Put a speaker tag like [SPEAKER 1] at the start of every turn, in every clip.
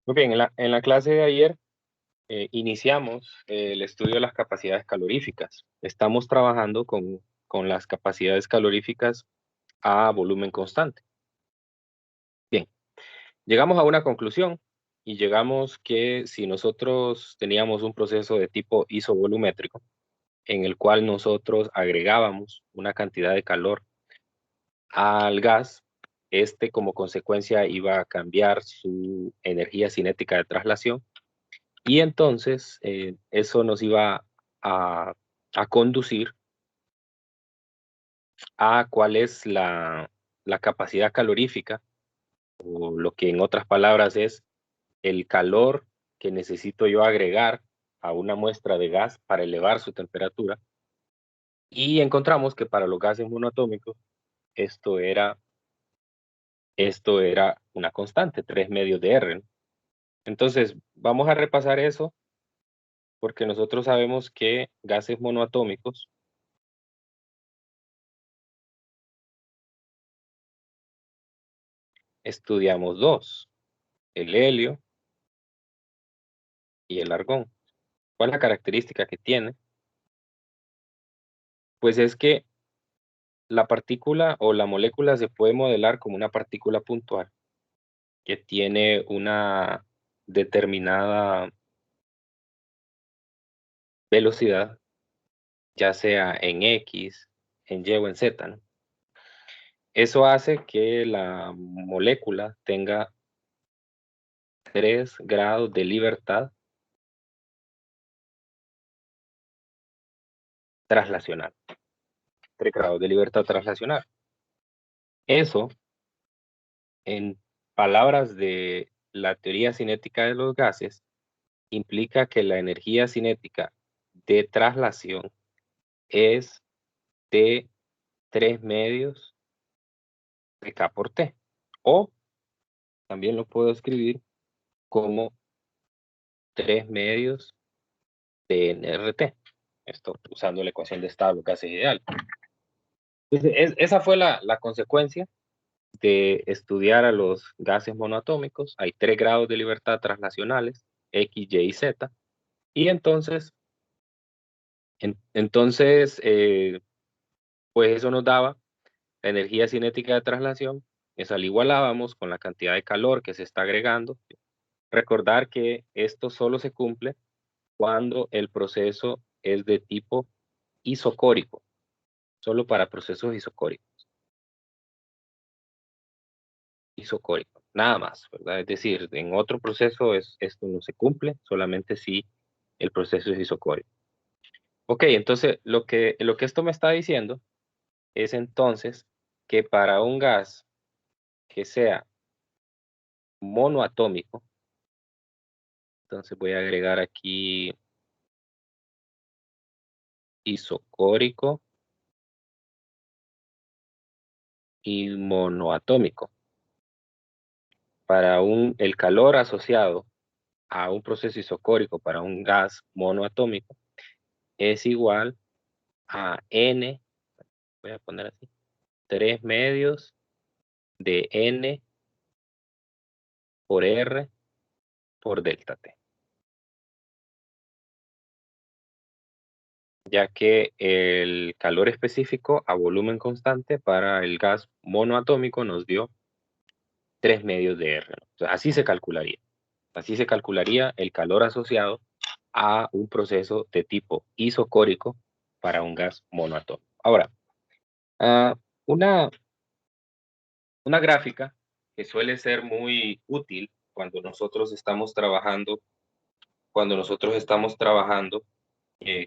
[SPEAKER 1] Muy bien, en la clase de ayer iniciamos el estudio de las capacidades caloríficas. Estamos trabajando con las capacidades caloríficas a volumen constante. Bien, llegamos a una conclusión y llegamos que si nosotros teníamos un proceso de tipo isovolumétrico, en el cual nosotros agregábamos una cantidad de calor al gas, este como consecuencia iba a cambiar su energía cinética de traslación. Y entonces, eso nos iba a conducir a cuál es la capacidad calorífica, o lo que en otras palabras es el calor que necesito yo agregar a una muestra de gas para elevar su temperatura. Y encontramos que para los gases monoatómicos esto era una constante, 3 medios de R, ¿no? Entonces, vamos a repasar eso, porque nosotros sabemos que gases monoatómicos estudiamos dos: el helio y el argón. ¿Cuál es la característica que tiene? Pues es que la partícula o la molécula se puede modelar como una partícula puntual que tiene una determinada velocidad, ya sea en X, en Y o en Z, ¿no? Eso hace que la molécula tenga 3 grados de libertad traslacional. 3 grados de libertad traslacional. Eso, en palabras de la teoría cinética de los gases, implica que la energía cinética de traslación es de 3 medios de K por T. O también lo puedo escribir como 3 medios de nRT. Esto usando la ecuación de estado casi ideal. Entonces, esa fue la consecuencia de estudiar a los gases monoatómicos. Hay 3 grados de libertad traslacionales, X, Y y Z. Y entonces, pues eso nos daba la energía cinética de traslación. Esa la igualábamos con la cantidad de calor que se está agregando. Recordar que esto solo se cumple cuando el proceso es de tipo isocórico, solo para procesos isocóricos, nada más, ¿verdad? Es decir, en otro proceso esto no se cumple, solamente si el proceso es isocórico. Ok, entonces lo que esto me está diciendo es entonces que para un gas que sea monoatómico, entonces voy a agregar aquí isocórico y monoatómico. Para el calor asociado a un proceso isocórico para un gas monoatómico es igual a N, voy a poner así, 3 medios de N por R por delta T. Ya que el calor específico a volumen constante para el gas monoatómico nos dio 3 medios de R, ¿no? O sea, así se calcularía. Así se calcularía el calor asociado a un proceso de tipo isocórico para un gas monoatómico. Ahora, ah, una, una gráfica que suele ser muy útil cuando nosotros estamos trabajando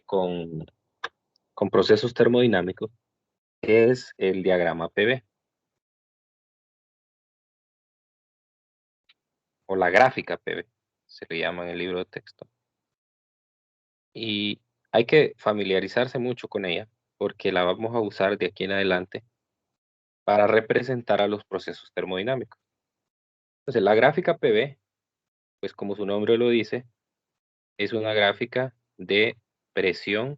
[SPEAKER 1] con procesos termodinámicos, es el diagrama PV o la gráfica PV, se le llama en el libro de texto. Y hay que familiarizarse mucho con ella porque la vamos a usar de aquí en adelante para representar a los procesos termodinámicos. Entonces, la gráfica PV, pues como su nombre lo dice, es una gráfica de presión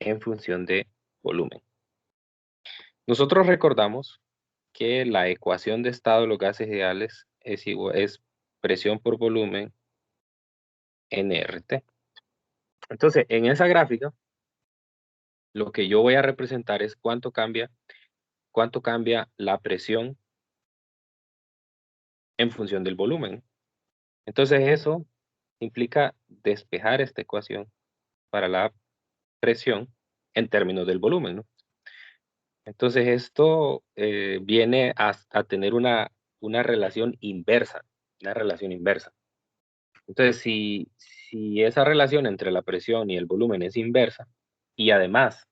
[SPEAKER 1] en función de volumen. Nosotros recordamos que la ecuación de estado de los gases ideales es presión por volumen nRT. Entonces, en esa gráfica, lo que yo voy a representar es cuánto cambia la presión en función del volumen. Entonces, eso implica despejar esta ecuación para la presión en términos del volumen, ¿no? Entonces, esto viene a tener una relación inversa, Entonces, si esa relación entre la presión y el volumen es inversa, y además,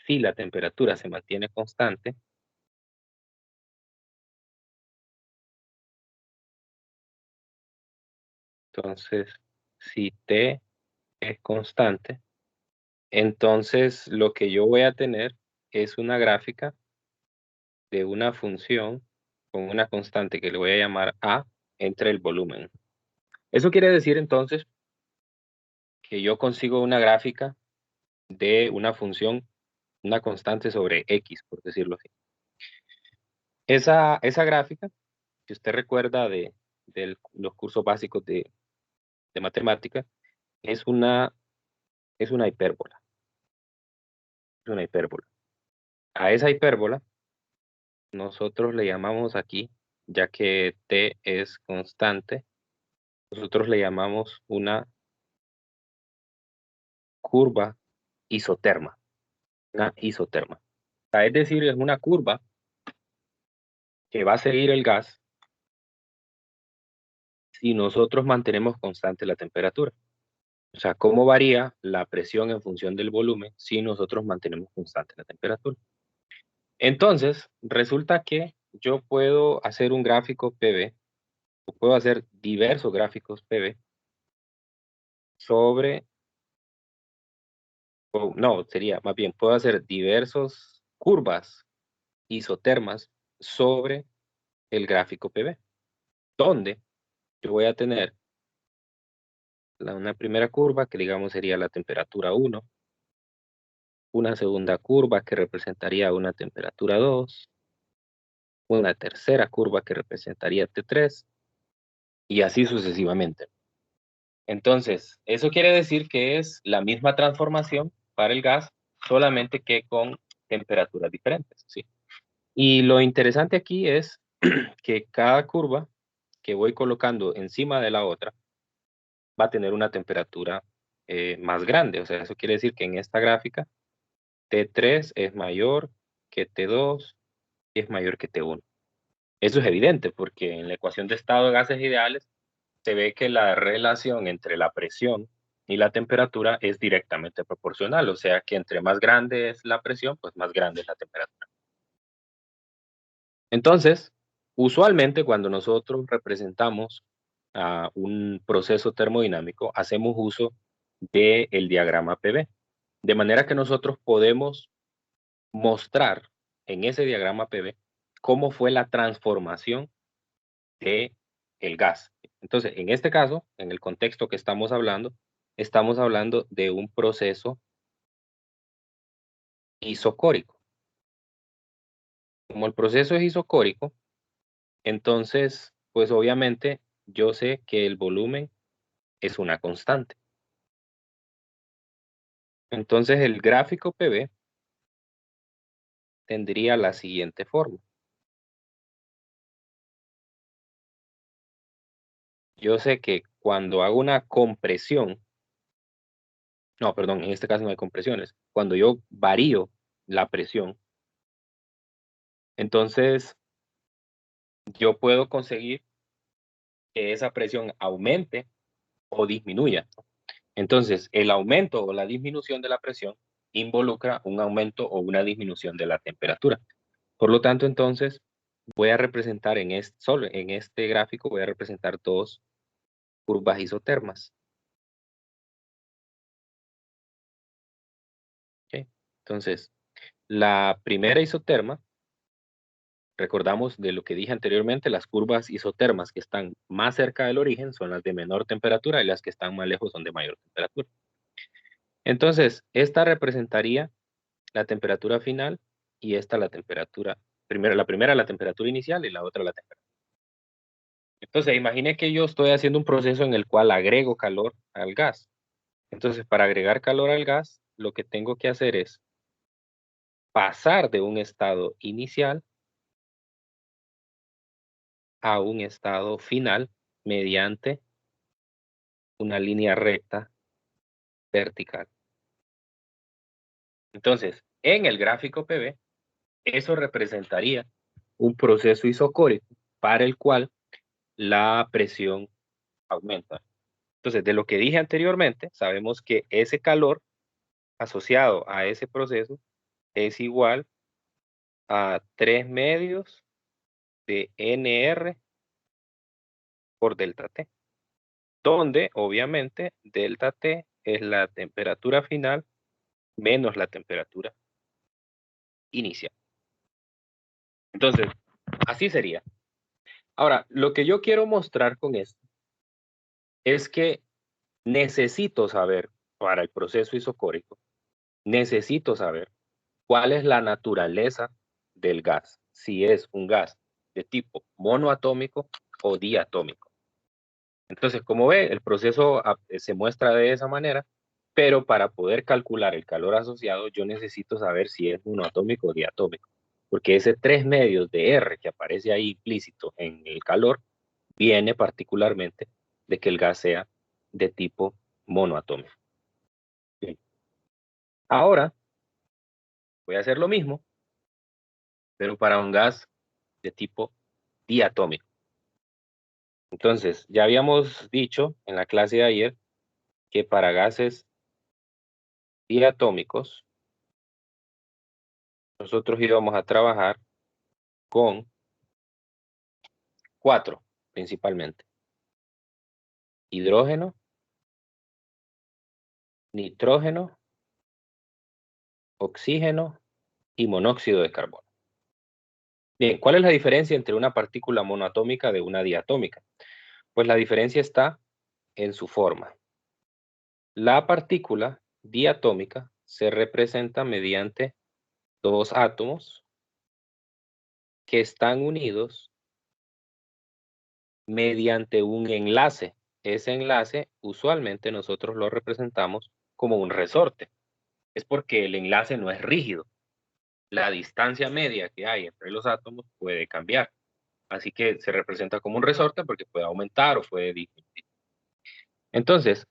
[SPEAKER 1] si la temperatura se mantiene constante, entonces, si T es constante, entonces lo que yo voy a tener es una gráfica de una función con una constante que le voy a llamar A entre el volumen. Eso quiere decir entonces que yo consigo una gráfica de una función, una constante sobre X, por decirlo así. Esa gráfica, si usted recuerda de los cursos básicos de matemática, es una hipérbola. Es una hipérbola. A esa hipérbola nosotros le llamamos aquí, ya que T es constante, nosotros le llamamos una curva isoterma. Una isoterma. O sea, es decir, es una curva que va a seguir el gas si nosotros mantenemos constante la temperatura. O sea, cómo varía la presión en función del volumen si nosotros mantenemos constante la temperatura. Entonces, resulta que yo puedo hacer un gráfico PV, o puedo hacer diversos gráficos PV sobre, o no, sería más bien, puedo hacer diversos curvas isotermas sobre el gráfico PV, donde yo voy a tener una primera curva que digamos sería la temperatura 1, una segunda curva que representaría una temperatura 2, una tercera curva que representaría T3 y así sucesivamente. Entonces, eso quiere decir que es la misma transformación para el gas, solamente que con temperaturas diferentes, ¿sí? Y lo interesante aquí es que cada curva que voy colocando encima de la otra va a tener una temperatura más grande. O sea, eso quiere decir que en esta gráfica T3 es mayor que T2 y es mayor que T1. Eso es evidente porque en la ecuación de estado de gases ideales se ve que la relación entre la presión y la temperatura es directamente proporcional. O sea que entre más grande es la presión, pues más grande es la temperatura. Entonces, usualmente cuando nosotros representamos a un proceso termodinámico, hacemos uso del diagrama PV. De manera que nosotros podemos mostrar en ese diagrama PV cómo fue la transformación de el gas. Entonces, en este caso, en el contexto que estamos hablando de un proceso isocórico. Como el proceso es isocórico, entonces, pues obviamente yo sé que el volumen es una constante. Entonces, el gráfico PV tendría la siguiente forma. Yo sé que cuando hago una compresión, no, perdón, en este caso no hay compresiones. Cuando yo varío la presión, entonces yo puedo conseguir que esa presión aumente o disminuya. Entonces, el aumento o la disminución de la presión involucra un aumento o una disminución de la temperatura. Por lo tanto, entonces, voy a representar solo en este gráfico, voy a representar dos curvas isotermas. ¿Okay? Entonces, la primera isoterma, recordamos de lo que dije anteriormente, las curvas isotermas que están más cerca del origen son las de menor temperatura y las que están más lejos son de mayor temperatura. Entonces, esta representaría la temperatura final y esta la temperatura La primera la temperatura inicial y la otra la temperatura. Entonces, imagine que yo estoy haciendo un proceso en el cual agrego calor al gas. Entonces, para agregar calor al gas, lo que tengo que hacer es pasar de un estado inicial a un estado final mediante una línea recta vertical. Entonces, en el gráfico PV, eso representaría un proceso isocórico para el cual la presión aumenta. Entonces, de lo que dije anteriormente, sabemos que ese calor asociado a ese proceso es igual a 3 medios de NR por delta T, donde obviamente delta T es la temperatura final menos la temperatura inicial. Entonces, así sería. Ahora, lo que yo quiero mostrar con esto es que necesito saber, para el proceso isocórico, necesito saber cuál es la naturaleza del gas, si es un gas de tipo monoatómico o diatómico. Entonces, como ve, el proceso se muestra de esa manera, pero para poder calcular el calor asociado, yo necesito saber si es monoatómico o diatómico, porque ese 3 medios de R que aparece ahí implícito en el calor, viene particularmente de que el gas sea de tipo monoatómico. Bien. Ahora, voy a hacer lo mismo, pero para un gas de tipo diatómico. Entonces, ya habíamos dicho en la clase de ayer que para gases diatómicos, nosotros íbamos a trabajar con 4 principalmente: hidrógeno, nitrógeno, oxígeno y monóxido de carbono. Bien, ¿cuál es la diferencia entre una partícula monoatómica de una diatómica? Pues la diferencia está en su forma. La partícula diatómica se representa mediante 2 átomos que están unidos mediante un enlace. Ese enlace usualmente nosotros lo representamos como un resorte. Es porque el enlace no es rígido. La distancia media que hay entre los átomos puede cambiar. Así que se representa como un resorte porque puede aumentar o puede disminuir. Entonces,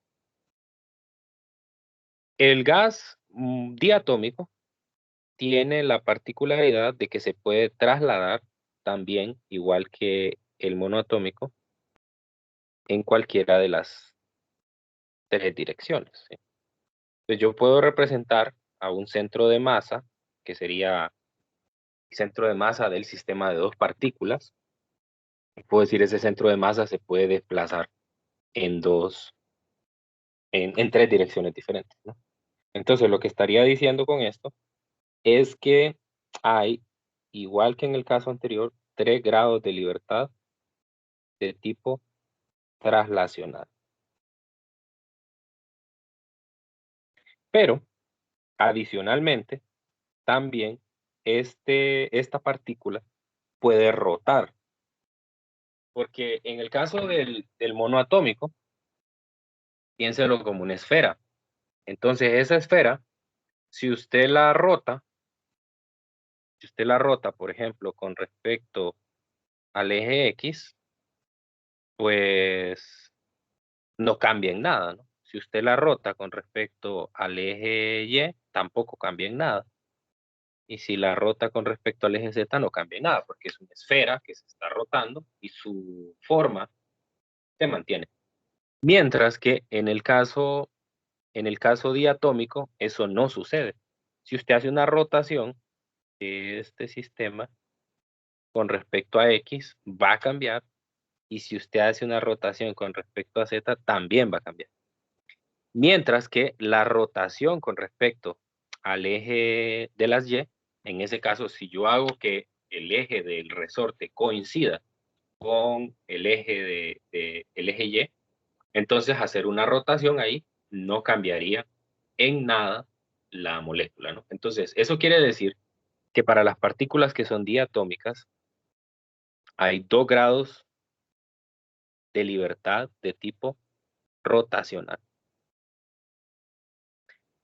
[SPEAKER 1] el gas diatómico tiene la particularidad de que se puede trasladar también, igual que el monoatómico, en cualquiera de las 3 direcciones, ¿sí? Entonces yo puedo representar a un centro de masa, que sería el centro de masa del sistema de 2 partículas. Puedo decir, ese centro de masa se puede desplazar en 3 direcciones diferentes, ¿no? Entonces, lo que estaría diciendo con esto es que hay, igual que en el caso anterior, 3 grados de libertad de tipo traslacional. Pero, adicionalmente, también esta partícula puede rotar, porque en el caso del monoatómico, piénselo como una esfera. Entonces, esa esfera, si usted la rota, por ejemplo, con respecto al eje X, pues no cambia en nada, ¿no? Si usted la rota con respecto al eje Y, tampoco cambia en nada. Y si la rota con respecto al eje Z, no cambia en nada, porque es una esfera que se está rotando y su forma se mantiene. Mientras que en el caso diatómico, eso no sucede. Si usted hace una rotación de este sistema con respecto a X, va a cambiar, y si usted hace una rotación con respecto a Z, también va a cambiar. Mientras que la rotación con respecto al eje de las Y, en ese caso, si yo hago que el eje del resorte coincida con el eje el eje Y, entonces hacer una rotación ahí no cambiaría en nada la molécula, ¿no? Entonces, eso quiere decir que para las partículas que son diatómicas hay 2 grados de libertad de tipo rotacional.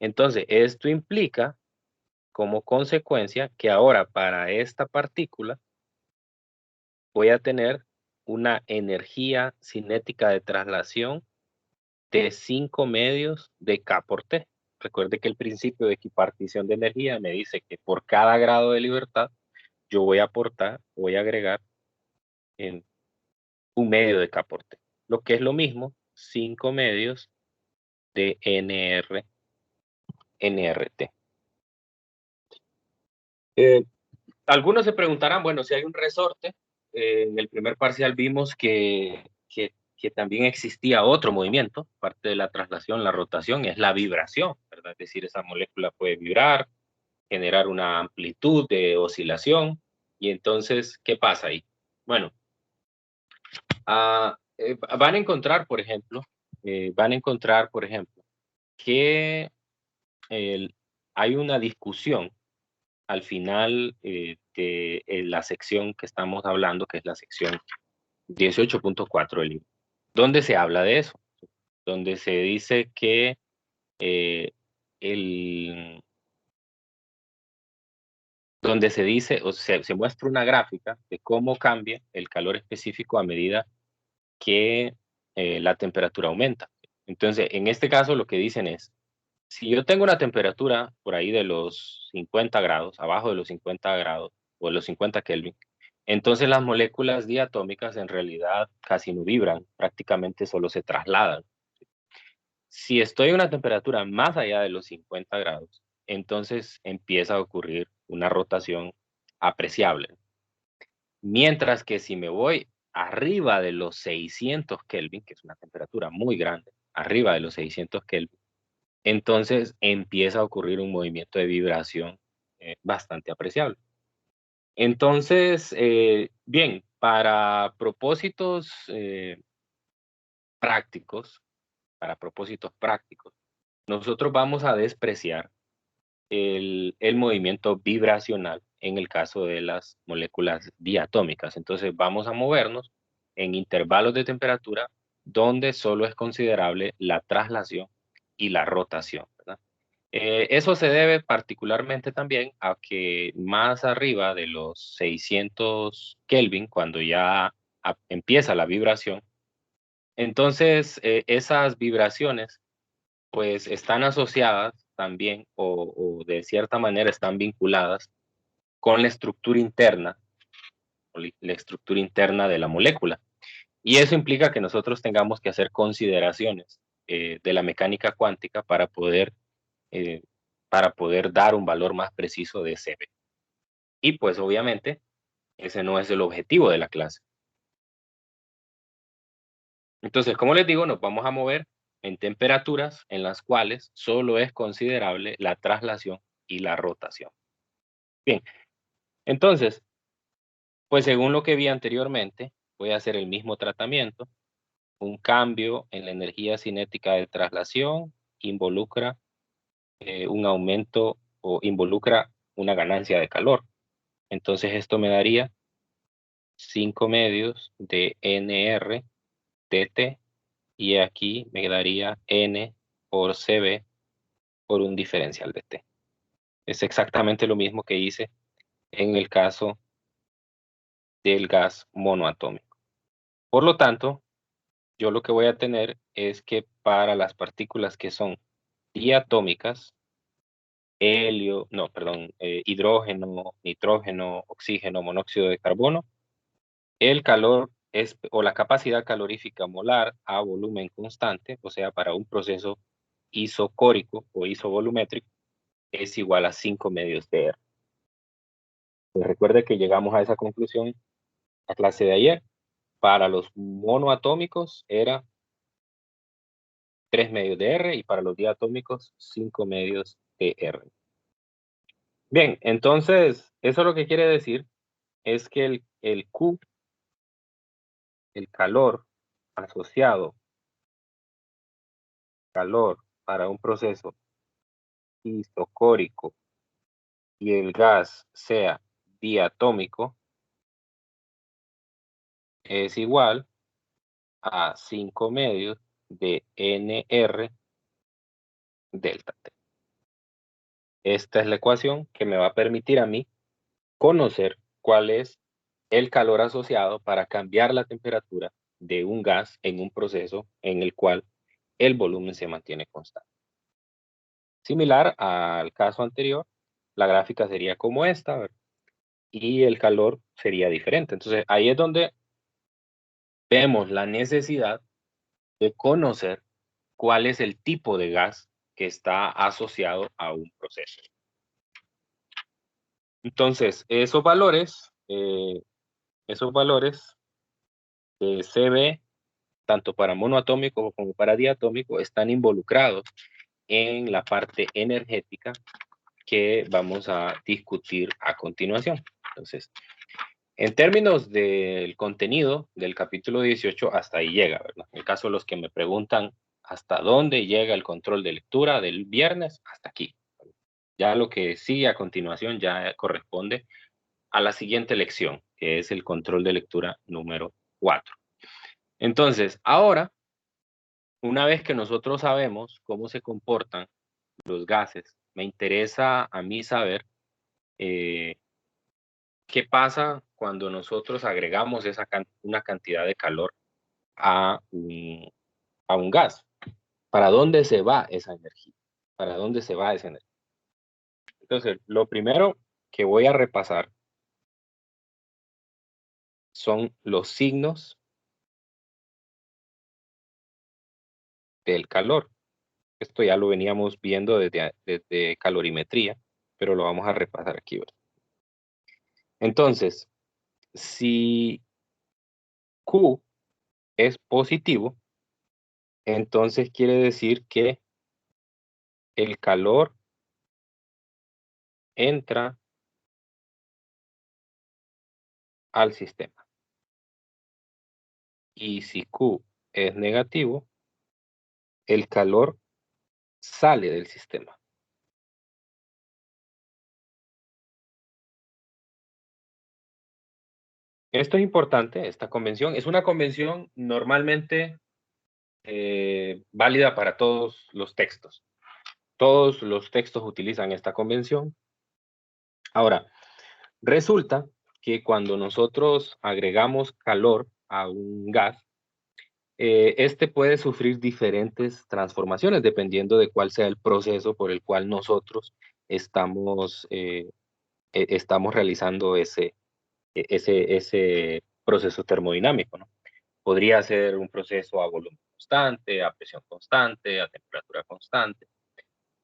[SPEAKER 1] Entonces, esto implica como consecuencia que ahora para esta partícula voy a tener una energía cinética de traslación de 5 medios de K por T. Recuerde que el principio de equipartición de energía me dice que por cada grado de libertad yo voy a aportar, voy a agregar en un medio de K por T, lo que es lo mismo 5 medios de nRT. Algunos se preguntarán, bueno, si hay un resorte, en el primer parcial vimos que también existía otro movimiento, parte de la traslación, la rotación, es la vibración, ¿verdad? Es decir, esa molécula puede vibrar, generar una amplitud de oscilación, y entonces, ¿qué pasa ahí? Bueno, van a encontrar, por ejemplo, que hay una discusión al final de la sección que estamos hablando, que es la sección 18.4 del libro, donde se habla de eso, donde se dice que eh, el, donde se dice, o se muestra una gráfica de cómo cambia el calor específico a medida que la temperatura aumenta. Entonces, en este caso, lo que dicen es, si yo tengo una temperatura por ahí de los 50 grados, abajo de los 50 grados o de los 50 Kelvin, entonces las moléculas diatómicas en realidad casi no vibran, prácticamente solo se trasladan. Si estoy a una temperatura más allá de los 50 grados, entonces empieza a ocurrir una rotación apreciable. Mientras que si me voy arriba de los 600 Kelvin, que es una temperatura muy grande, arriba de los 600 Kelvin, entonces empieza a ocurrir un movimiento de vibración bastante apreciable. Entonces, bien, para propósitos prácticos, nosotros vamos a despreciar el movimiento vibracional en el caso de las moléculas diatómicas. Entonces, vamos a movernos en intervalos de temperatura donde solo es considerable la traslación y la rotación, ¿verdad? Eso se debe particularmente también a que más arriba de los 600 Kelvin, cuando ya empieza la vibración, entonces esas vibraciones pues están asociadas también o de cierta manera están vinculadas con la estructura interna, o la estructura interna de la molécula. Y eso implica que nosotros tengamos que hacer consideraciones de la mecánica cuántica eh, para poder dar un valor más preciso de CB. Y pues obviamente ese no es el objetivo de la clase. Entonces, como les digo, nos vamos a mover en temperaturas en las cuales solo es considerable la traslación y la rotación. Bien, entonces, pues según lo que vi anteriormente, voy a hacer el mismo tratamiento. Un cambio en la energía cinética de traslación involucra un aumento o involucra una ganancia de calor. Entonces esto me daría 5 medios de NR dt y aquí me daría N por CB por un diferencial de T. Es exactamente lo mismo que hice en el caso del gas monoatómico. Por lo tanto, yo lo que voy a tener es que para las partículas que son diatómicas, hidrógeno, nitrógeno, oxígeno, monóxido de carbono, el calor es, o la capacidad calorífica molar a volumen constante, o sea, para un proceso isocórico o isovolumétrico, es igual a 5 medios de R. Pues recuerde que llegamos a esa conclusión la clase de ayer. Para los monoatómicos era 3 medios de R y para los diatómicos 5 medios de R. Bien, entonces, eso lo que quiere decir es que el Q, el calor asociado, calor para un proceso isocórico y el gas sea diatómico, es igual a 5 medios de NR delta T. Esta es la ecuación que me va a permitir a mí conocer cuál es el calor asociado para cambiar la temperatura de un gas en un proceso en el cual el volumen se mantiene constante. Similar al caso anterior, la gráfica sería como esta, ¿verdad? Y el calor sería diferente. Entonces, ahí es donde vemos la necesidad de conocer cuál es el tipo de gas que está asociado a un proceso. Entonces, esos valores de CB, tanto para monoatómico como para diatómico, están involucrados en la parte energética que vamos a discutir a continuación. Entonces, en términos del contenido del capítulo 18, hasta ahí llega, ¿verdad? En el caso de los que me preguntan hasta dónde llega el control de lectura del viernes, hasta aquí. Ya lo que sigue a continuación ya corresponde a la siguiente lección, que es el control de lectura número 4. Entonces, ahora, una vez que nosotros sabemos cómo se comportan los gases, me interesa a mí saber eh, qué pasa cuando nosotros agregamos una cantidad de calor a un gas. ¿Para dónde se va esa energía? ¿Para dónde se va esa energía? Entonces, lo primero que voy a repasar son los signos del calor. Esto ya lo veníamos viendo desde calorimetría, pero lo vamos a repasar aquí, ¿verdad? Entonces, si Q es positivo, entonces quiere decir que el calor entra al sistema. Y si Q es negativo, el calor sale del sistema. Esto es importante, esta convención. Es una convención normalmente válida para todos los textos. Todos los textos utilizan esta convención. Ahora, resulta que cuando nosotros agregamos calor a un gas, este puede sufrir diferentes transformaciones dependiendo de cuál sea el proceso por el cual nosotros estamos realizando ese proceso termodinámico, ¿no? Podría ser un proceso a volumen constante, a presión constante, a temperatura constante.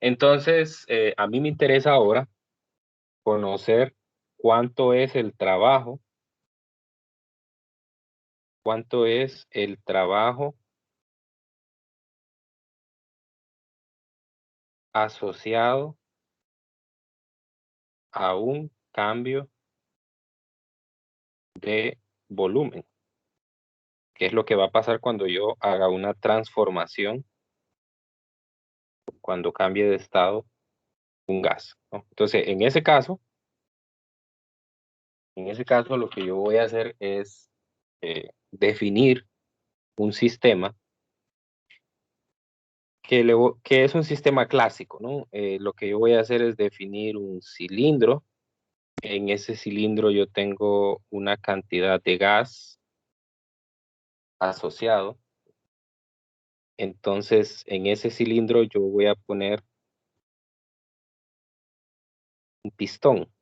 [SPEAKER 1] Entonces, a mí me interesa ahora conocer cuánto es el trabajo asociado a un cambio de volumen, que es lo que va a pasar cuando yo haga una transformación, cuando cambie de estado un gas, ¿no? Entonces, en ese caso, lo que yo voy a hacer es definir un sistema que es un sistema clásico, ¿no? Lo que yo voy a hacer es definir un cilindro. En ese cilindro yo tengo una cantidad de gas asociado. Entonces, en ese cilindro yo voy a poner un pistón.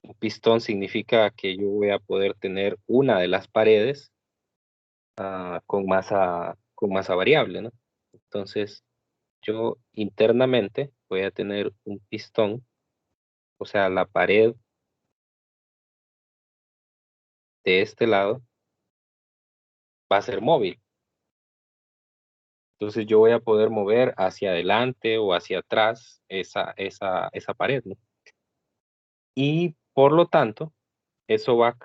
[SPEAKER 1] Un pistón significa que yo voy a poder tener una de las paredes con masa variable, ¿no? Entonces, yo internamente voy a tener un pistón, o sea, la pared de este lado va a ser móvil. Entonces yo voy a poder mover hacia adelante o hacia atrás esa pared, ¿no? Y por lo tanto, eso va,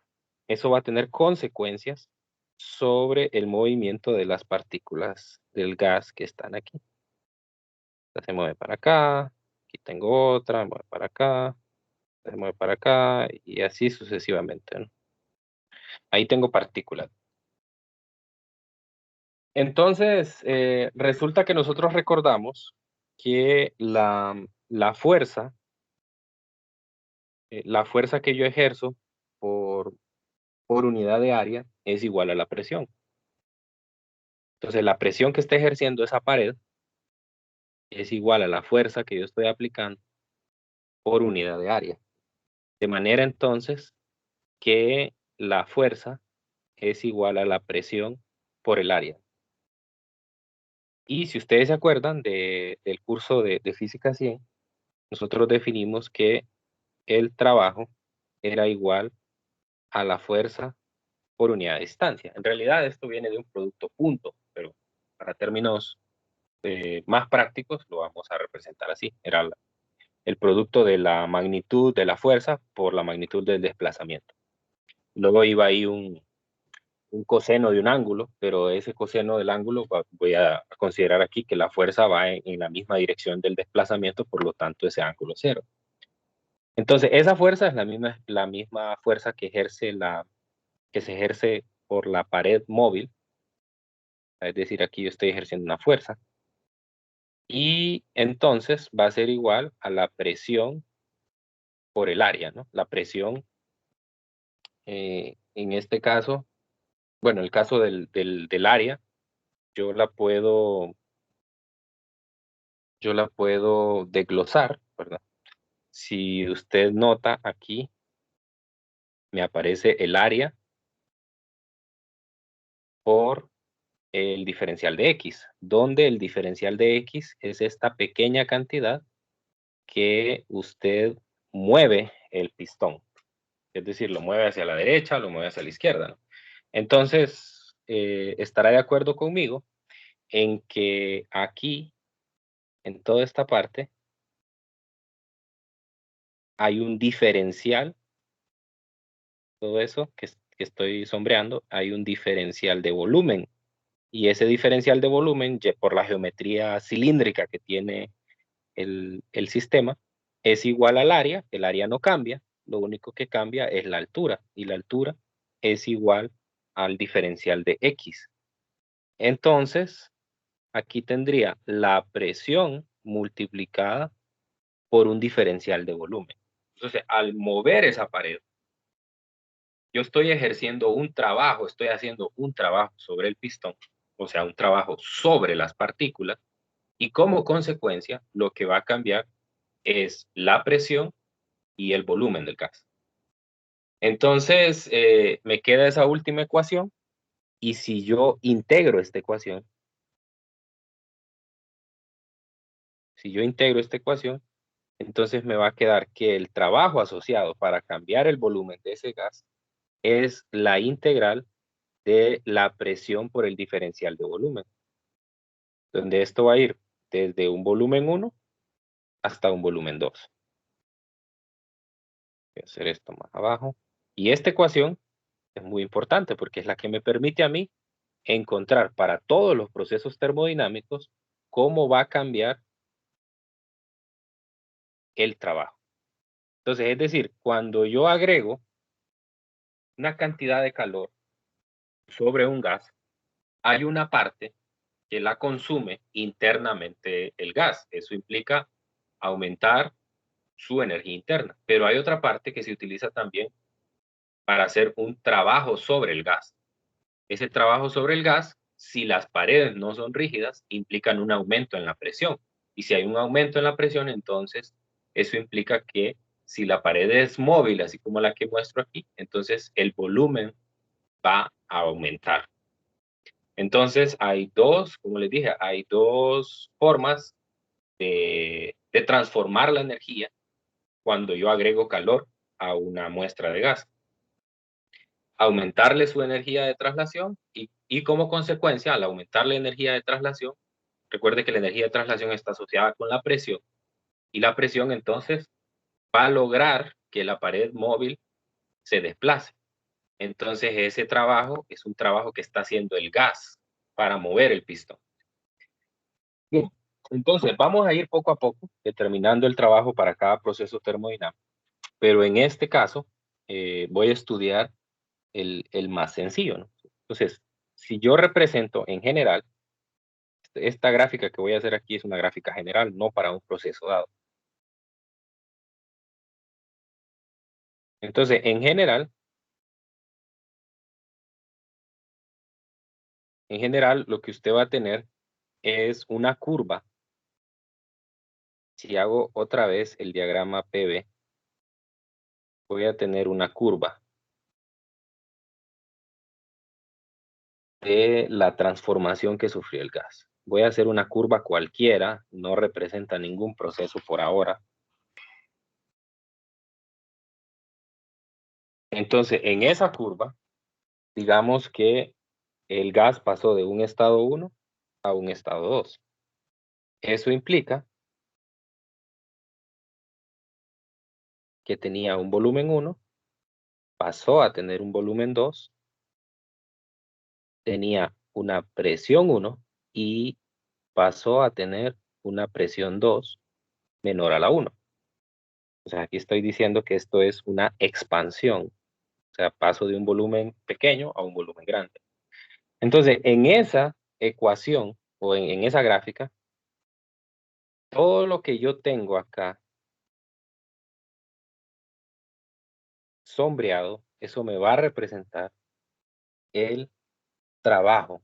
[SPEAKER 1] eso va a tener consecuencias sobre el movimiento de las partículas del gas que están aquí. Se mueve para acá, Aquí tengo otra, mueve para acá, se mueve para acá, y así sucesivamente, ¿no? Ahí tengo partículas. Entonces, resulta que nosotros recordamos que la fuerza que yo ejerzo por, por unidad de área es igual a la presión. Entonces, la presión que está ejerciendo esa pared es igual a la fuerza que yo estoy aplicando por unidad de área. De manera entonces que la fuerza es igual a la presión por el área. Y si ustedes se acuerdan del curso de Física 100, nosotros definimos que el trabajo era igual a la fuerza por unidad de distancia. En realidad esto viene de un producto punto, pero para términos más prácticos lo vamos a representar así. Era el producto de la magnitud de la fuerza por la magnitud del desplazamiento. Luego iba ahí un coseno de un ángulo, pero ese coseno del ángulo voy a considerar aquí que la fuerza va en la misma dirección del desplazamiento, por lo tanto ese ángulo es cero. Entonces esa fuerza es la misma fuerza que se ejerce por la pared móvil, es decir, aquí yo estoy ejerciendo una fuerza, y entonces va a ser igual a la presión por el área, ¿no? La presión, en este caso, bueno, el caso del área, yo la puedo, yo la puedo desglosar, ¿verdad? Si usted nota aquí, me aparece el área por el diferencial de X, donde el diferencial de X es esta pequeña cantidad que usted mueve el pistón. Es decir, lo mueve hacia la derecha, lo mueve hacia la izquierda, ¿no? Entonces, estará de acuerdo conmigo en que aquí, en toda esta parte, hay un diferencial, todo eso que estoy sombreando, hay un diferencial de volumen. Y ese diferencial de volumen, por la geometría cilíndrica que tiene el sistema, es igual al área. El área no cambia, lo único que cambia es la altura, y la altura es igual al diferencial de X. Entonces, aquí tendría la presión multiplicada por un diferencial de volumen. Entonces, al mover esa pared, yo estoy ejerciendo un trabajo, estoy haciendo un trabajo sobre el pistón, o sea, un trabajo sobre las partículas, y como consecuencia, lo que va a cambiar es la presión y el volumen del gas. Entonces, me queda esa última ecuación, y si yo integro esta ecuación, si yo integro esta ecuación, entonces me va a quedar que el trabajo asociado para cambiar el volumen de ese gas es la integral de la presión por el diferencial de volumen, donde esto va a ir desde un volumen 1 hasta un volumen 2. Voy a hacer esto más abajo. Y esta ecuación es muy importante porque es la que me permite a mí encontrar para todos los procesos termodinámicos cómo va a cambiar el trabajo. Entonces, es decir, cuando yo agrego una cantidad de calor sobre un gas, hay una parte que la consume internamente el gas. Eso implica aumentar su energía interna, pero hay otra parte que se utiliza también para hacer un trabajo sobre el gas. Ese trabajo sobre el gas, si las paredes no son rígidas, implican un aumento en la presión. Y si hay un aumento en la presión, entonces eso implica que si la pared es móvil, así como la que muestro aquí, entonces el volumen va a aumentar. Entonces hay dos, como les dije, hay dos formas de transformar la energía cuando yo agrego calor a una muestra de gas. Aumentarle su energía de traslación y como consecuencia, al aumentar la energía de traslación, recuerde que la energía de traslación está asociada con la presión, y la presión entonces va a lograr que la pared móvil se desplace. Entonces ese trabajo es un trabajo que está haciendo el gas para mover el pistón. Bien. Entonces, vamos a ir poco a poco determinando el trabajo para cada proceso termodinámico, pero en este caso voy a estudiar el más sencillo, ¿no? Entonces, si yo represento en general, esta gráfica que voy a hacer aquí es una gráfica general, no para un proceso dado. Entonces, en general, lo que usted va a tener es una curva. Si hago otra vez el diagrama PV, voy a tener una curva de la transformación que sufrió el gas. Voy a hacer una curva cualquiera, no representa ningún proceso por ahora. Entonces, en esa curva, digamos que el gas pasó de un estado 1 a un estado 2. Eso implica que tenía un volumen 1, pasó a tener un volumen 2, tenía una presión 1 y pasó a tener una presión 2 menor a la 1. O sea, aquí estoy diciendo que esto es una expansión. O sea, paso de un volumen pequeño a un volumen grande. Entonces, en esa ecuación o en esa gráfica, todo lo que yo tengo acá sombreado, eso me va a representar el trabajo,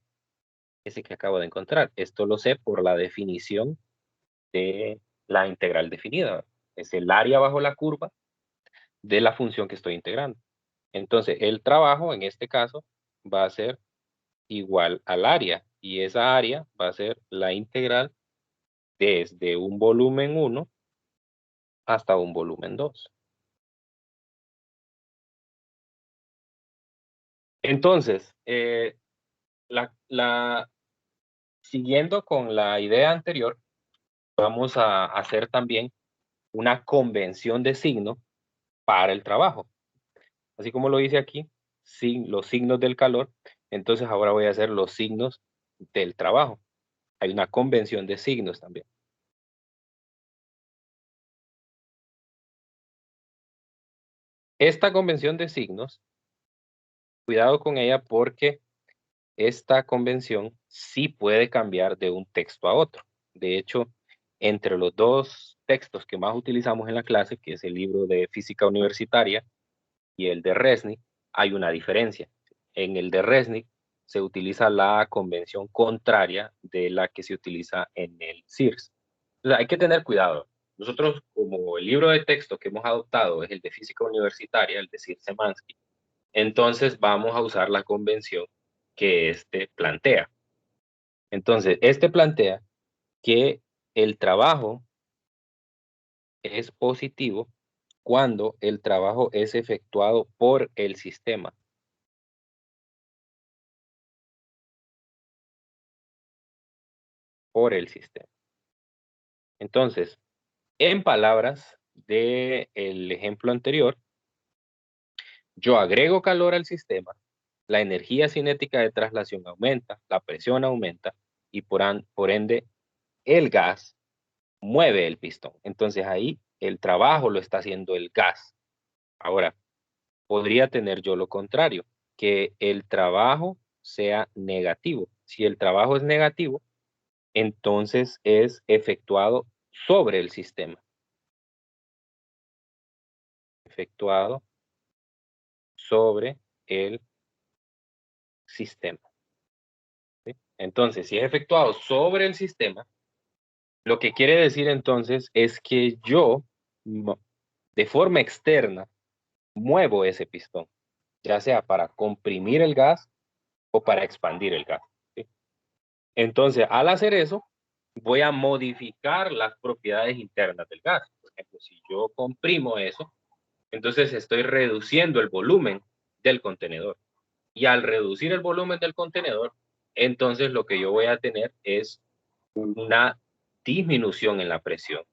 [SPEAKER 1] ese que acabo de encontrar. Esto lo sé por la definición de la integral definida. Es el área bajo la curva de la función que estoy integrando. Entonces, el trabajo, en este caso, va a ser igual al área, y esa área va a ser la integral desde un volumen 1 hasta un volumen 2. Entonces, siguiendo con la idea anterior, vamos a hacer también una convención de signo para el trabajo. Así como lo hice aquí, los signos del calor, entonces ahora voy a hacer los signos del trabajo. Hay una convención de signos también. Esta convención de signos, cuidado con ella porque esta convención sí puede cambiar de un texto a otro. De hecho, entre los dos textos que más utilizamos en la clase, que es el libro de Física Universitaria y el de Resnick, hay una diferencia. En el de Resnick se utiliza la convención contraria de la que se utiliza en el CIRS. O sea, hay que tener cuidado. Nosotros, como el libro de texto que hemos adoptado es el de Física Universitaria, el de Szyr-Szymanski, entonces vamos a usar la convención que este plantea. Entonces, este plantea que el trabajo es positivo cuando el trabajo es efectuado por el sistema. Por el sistema. Entonces, en palabras del ejemplo anterior, yo agrego calor al sistema, la energía cinética de traslación aumenta, la presión aumenta y por ende el gas mueve el pistón. Entonces ahí el trabajo lo está haciendo el gas. Ahora, podría tener yo lo contrario, que el trabajo sea negativo. Si el trabajo es negativo, entonces es efectuado sobre el sistema. Efectuado sobre el sistema. ¿Sí? Entonces, si es efectuado sobre el sistema, lo que quiere decir entonces es que yo, de forma externa, muevo ese pistón, ya sea para comprimir el gas o para expandir el gas. ¿Sí? Entonces, al hacer eso, voy a modificar las propiedades internas del gas. Por ejemplo, si yo comprimo eso, entonces estoy reduciendo el volumen del contenedor. Y al reducir el volumen del contenedor, entonces lo que yo voy a tener es una disminución en la presión.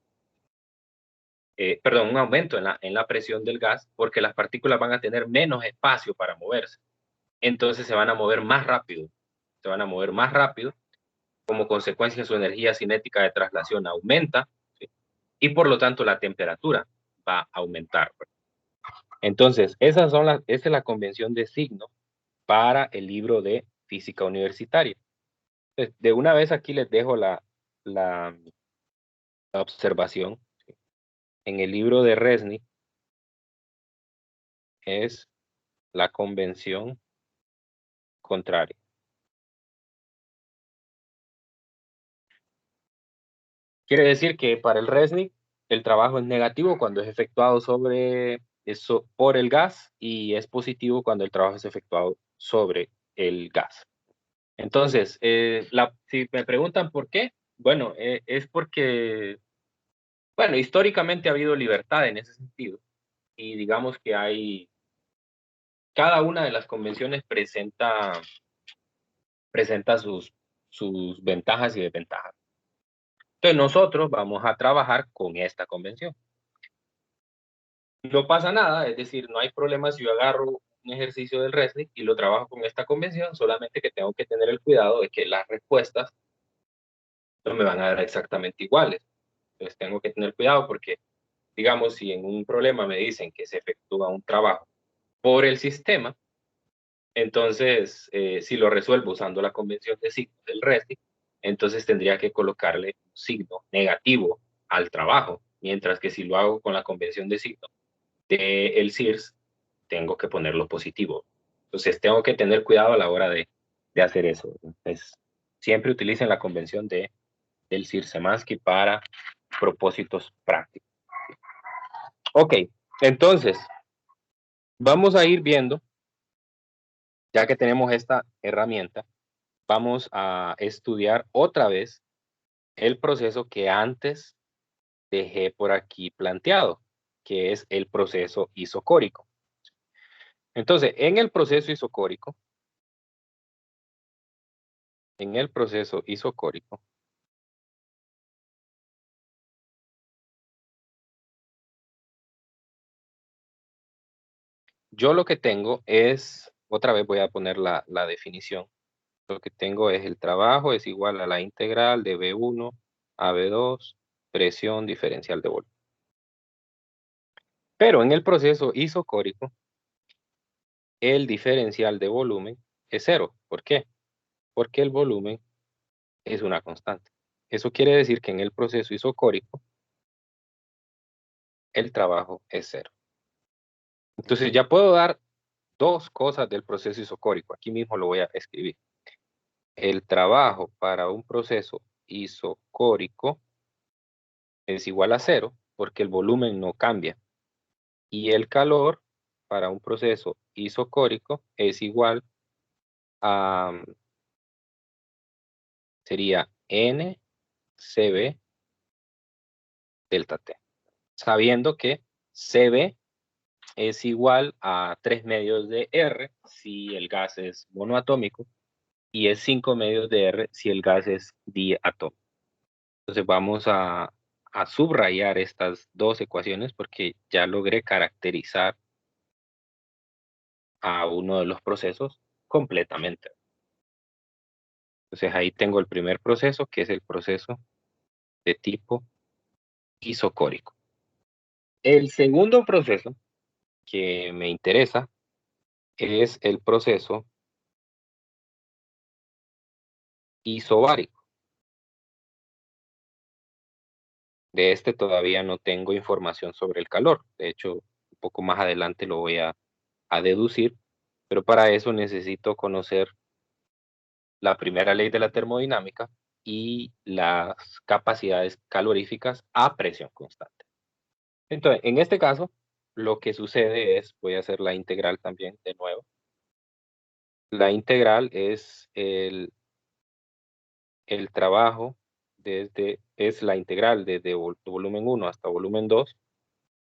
[SPEAKER 1] Perdón, un aumento en la presión del gas, porque las partículas van a tener menos espacio para moverse. Entonces se van a mover más rápido. Se van a mover más rápido como consecuencia su energía cinética de traslación aumenta, ¿sí? Y por lo tanto la temperatura va a aumentar. Entonces, esa es la convención de signo para el libro de física universitaria. Entonces, de una vez aquí les dejo la, la observación. En el libro de Resnick es la convención contraria. Quiere decir que para el Resnick el trabajo es negativo cuando es efectuado sobre eso por el gas y es positivo cuando el trabajo es efectuado sobre el gas. Entonces, si me preguntan por qué, bueno, es porque, bueno, históricamente ha habido libertad en ese sentido y digamos que cada una de las convenciones presenta sus ventajas y desventajas. Entonces nosotros vamos a trabajar con esta convención. No pasa nada, es decir, no hay problema si yo agarro un ejercicio del Resnick y lo trabajo con esta convención, solamente que tengo que tener el cuidado de que las respuestas no me van a dar exactamente iguales. Entonces tengo que tener cuidado porque, digamos, si en un problema me dicen que se efectúa un trabajo por el sistema, entonces si lo resuelvo usando la convención de signos del Resnick, entonces tendría que colocarle un signo negativo al trabajo, mientras que si lo hago con la convención de signos del CIRS, tengo que ponerlo positivo. Entonces tengo que tener cuidado a la hora de hacer eso. Entonces, siempre utilicen la convención del CIRSEMANSKI para propósitos prácticos. Ok, entonces, vamos a ir viendo, ya que tenemos esta herramienta, vamos a estudiar otra vez el proceso que antes dejé por aquí planteado, que es el proceso isocórico. Entonces, en el proceso isocórico, yo lo que tengo es, otra vez voy a poner la definición. Lo que tengo es el trabajo es igual a la integral de B1 a B2, presión diferencial de volumen. Pero en el proceso isocórico, el diferencial de volumen es cero. ¿Por qué? Porque el volumen es una constante. Eso quiere decir que en el proceso isocórico, el trabajo es cero. Entonces ya puedo dar dos cosas del proceso isocórico. Aquí mismo lo voy a escribir. El trabajo para un proceso isocórico es igual a cero porque el volumen no cambia. Y el calor para un proceso isocórico es igual a, sería NCB delta T. Sabiendo que CB es igual a 3 medios de R si el gas es monoatómico y es 5 medios de R si el gas es diatómico. Entonces vamos a subrayar estas dos ecuaciones porque ya logré caracterizar a uno de los procesos completamente. Entonces ahí tengo el primer proceso, que es el proceso de tipo isocórico. El segundo proceso que me interesa es el proceso isobárico. De este todavía no tengo información sobre el calor. De hecho, un poco más adelante lo voy a deducir, pero para eso necesito conocer la primera ley de la termodinámica y las capacidades caloríficas a presión constante. Entonces, en este caso, lo que sucede es, voy a hacer la integral también de nuevo. La integral es el trabajo es la integral desde volumen 1 hasta volumen 2,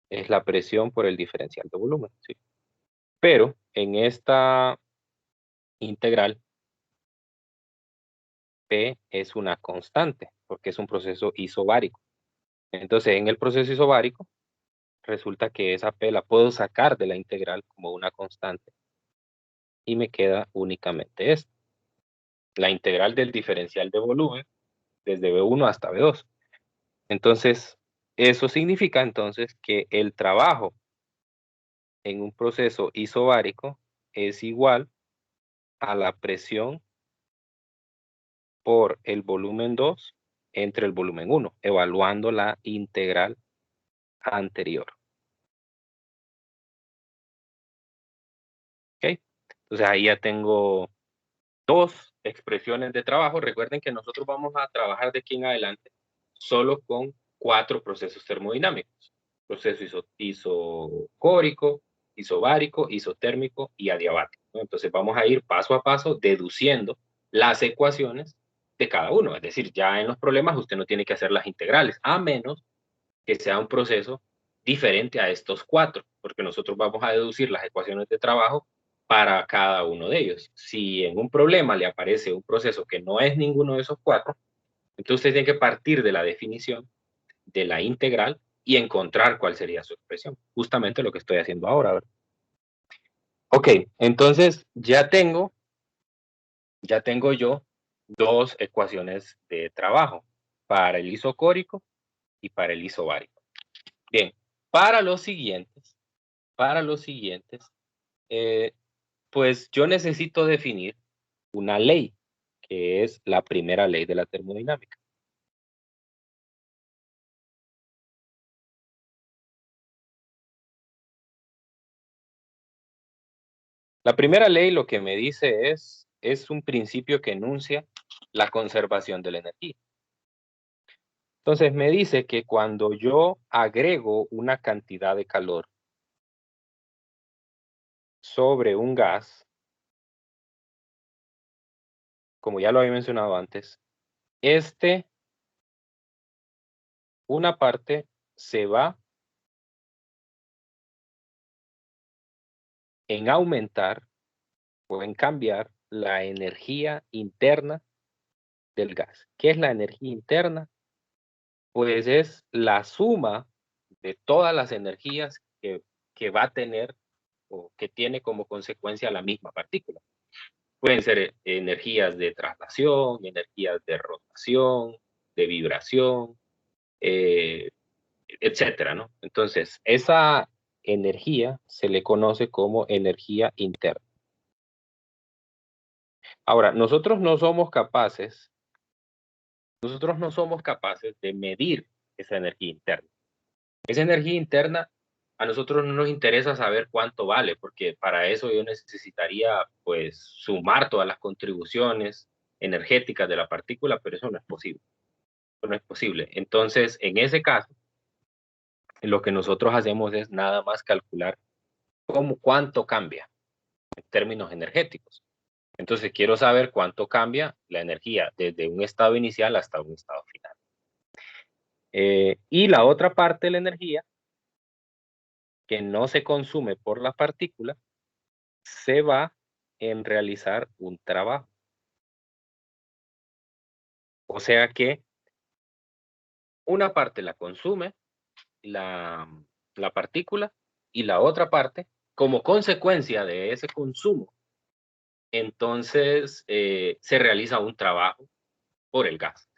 [SPEAKER 1] es la presión por el diferencial de volumen, ¿sí? Pero en esta integral, P es una constante, porque es un proceso isobárico. Entonces, en el proceso isobárico, resulta que esa P la puedo sacar de la integral como una constante y me queda únicamente esto. la integral del diferencial de volumen desde V1 hasta V2. Entonces, eso significa entonces que el trabajo en un proceso isobárico es igual a la presión por el volumen 2 entre el volumen 1, evaluando la integral anterior. ¿Ok? Entonces ahí ya tengo dos expresiones de trabajo. Recuerden que nosotros vamos a trabajar de aquí en adelante solo con 4 procesos termodinámicos. Proceso isocórico, isobárico, isotérmico y adiabático, ¿no? Entonces vamos a ir paso a paso deduciendo las ecuaciones de cada uno. Es decir, ya en los problemas usted no tiene que hacer las integrales, a menos que sea un proceso diferente a estos 4, porque nosotros vamos a deducir las ecuaciones de trabajo para cada uno de ellos. Si en un problema le aparece un proceso que no es ninguno de esos 4, entonces usted tiene que partir de la definición de la integral y encontrar cuál sería su expresión. Justamente lo que estoy haciendo ahora, ¿verdad? Ok, entonces ya tengo yo dos ecuaciones de trabajo para el isocórico y para el isobárico. Bien, para los siguientes, eh, pues yo necesito definir una ley, que es la primera ley de la termodinámica. La primera ley lo que me dice es un principio que enuncia la conservación de la energía. Entonces me dice que cuando yo agrego una cantidad de calor sobre un gas, como ya lo había mencionado antes, una parte se va en aumentar o en cambiar la energía interna del gas. ¿Qué es la energía interna? Pues es la suma de todas las energías que va a tener o que tiene como consecuencia la misma partícula. Pueden ser energías de traslación, energías de rotación, de vibración, etcétera, ¿no? Entonces, esa energía se le conoce como energía interna. Ahora, nosotros no somos capaces de medir esa energía interna. Esa energía interna a nosotros no nos interesa saber cuánto vale, porque para eso yo necesitaría pues sumar todas las contribuciones energéticas de la partícula, pero eso no es posible. Eso no es posible. Entonces, en ese caso, lo que nosotros hacemos es nada más calcular cuánto cambia en términos energéticos. Entonces, quiero saber cuánto cambia la energía desde un estado inicial hasta un estado final. Y la otra parte de la energía que no se consume por la partícula se va en realizar un trabajo. O sea que una parte la consume la, la partícula y la otra parte, como consecuencia de ese consumo, entonces se realiza un trabajo por el gas.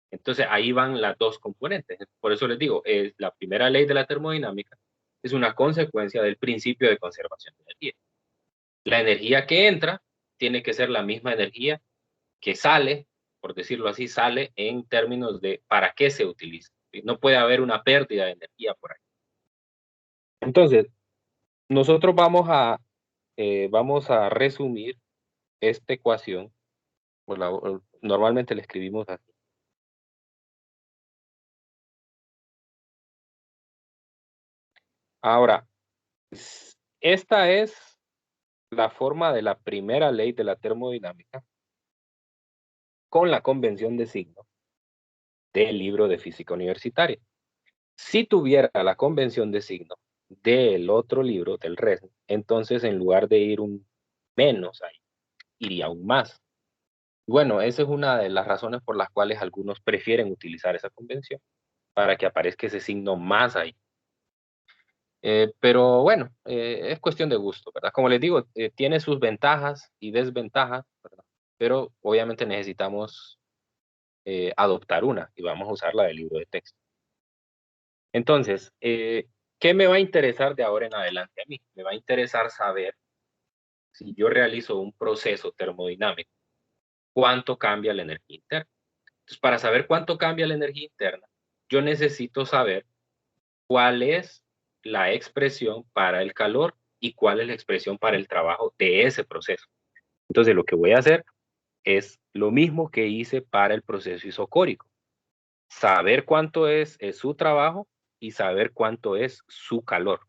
[SPEAKER 1] Entonces ahí van las dos componentes. Por eso les digo, la primera ley de la termodinámica es una consecuencia del principio de conservación de energía. La energía que entra tiene que ser la misma energía que sale, por decirlo así, sale en términos de para qué se utiliza. No puede haber una pérdida de energía por ahí. Entonces, nosotros vamos a resumir esta ecuación, normalmente la escribimos así. Ahora, esta es la forma de la primera ley de la termodinámica con la convención de signo del libro de física universitaria. Si tuviera la convención de signo del otro libro, del RESN, entonces en lugar de ir un menos ahí, iría un más. Bueno, esa es una de las razones por las cuales algunos prefieren utilizar esa convención, para que aparezca ese signo más ahí. Pero bueno, es cuestión de gusto, ¿verdad? Como les digo, tiene sus ventajas y desventajas, ¿verdad? pero obviamente necesitamos adoptar una y vamos a usar la del libro de texto. Entonces, ¿qué me va a interesar de ahora en adelante a mí? Me va a interesar saber si yo realizo un proceso termodinámico, cuánto cambia la energía interna. Entonces, para saber cuánto cambia la energía interna, yo necesito saber cuál es la expresión para el calor y cuál es la expresión para el trabajo de ese proceso. Entonces, lo que voy a hacer es lo mismo que hice para el proceso isocórico. Saber cuánto es su trabajo y saber cuánto es su calor.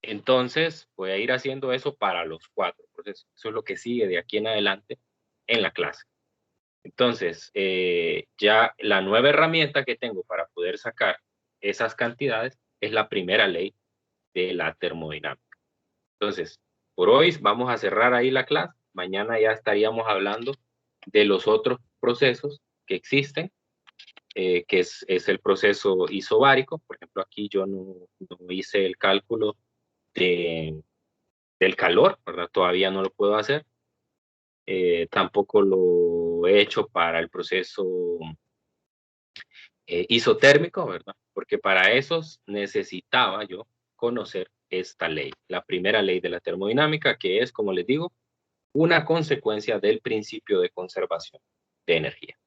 [SPEAKER 1] Entonces, voy a ir haciendo eso para los 4 procesos. Eso es lo que sigue de aquí en adelante en la clase. Entonces, ya la nueva herramienta que tengo para poder sacar esas cantidades es la primera ley de la termodinámica. Entonces, por hoy vamos a cerrar ahí la clase. Mañana ya estaríamos hablando de los otros procesos que existen, que es el proceso isobárico. Por ejemplo, aquí yo no hice el cálculo del calor, ¿verdad? Todavía no lo puedo hacer. Tampoco lo he hecho para el proceso isotérmico, ¿verdad? Porque para esos necesitaba yo conocer esta ley, la primera ley de la termodinámica, que es, como les digo, una consecuencia del principio de conservación de energía.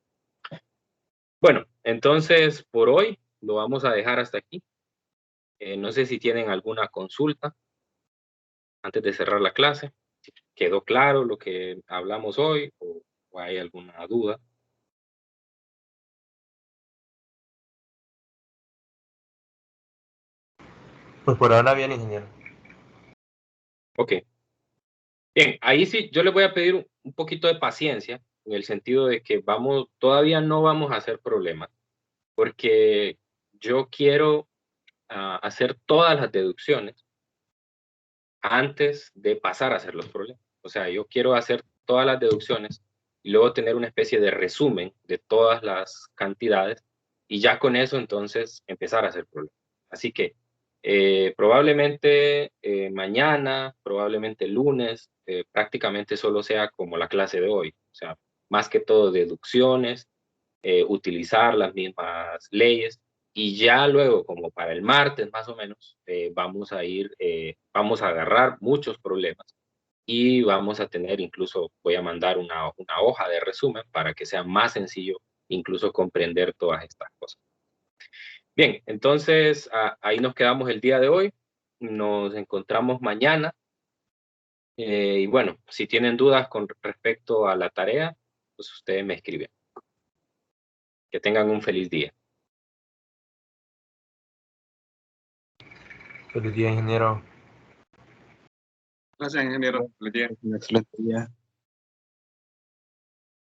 [SPEAKER 1] Bueno, entonces por hoy lo vamos a dejar hasta aquí. No sé si tienen alguna consulta antes de cerrar la clase. ¿Quedó claro lo que hablamos hoy o hay alguna duda?
[SPEAKER 2] Pues por ahora bien, ingeniero.
[SPEAKER 1] Ok. Bien, ahí sí, yo les voy a pedir un poquito de paciencia, en el sentido de que todavía no vamos a hacer problemas, porque yo quiero hacer todas las deducciones antes de pasar a hacer los problemas. O sea, yo quiero hacer todas las deducciones y luego tener una especie de resumen de todas las cantidades y ya con eso entonces empezar a hacer problemas. Así que probablemente mañana, probablemente lunes, prácticamente solo sea como la clase de hoy. O sea, más que todo deducciones, utilizar las mismas leyes y ya luego, como para el martes más o menos, vamos a agarrar muchos problemas y vamos a tener, incluso voy a mandar una hoja de resumen para que sea más sencillo incluso comprender todas estas cosas. Bien, entonces ahí nos quedamos el día de hoy. Nos encontramos mañana. Y bueno, si tienen dudas con respecto a la tarea, pues ustedes me escriben. Que tengan un feliz día.
[SPEAKER 2] Feliz día, ingeniero.
[SPEAKER 3] Gracias, ingeniero. Feliz día.
[SPEAKER 4] Un excelente día.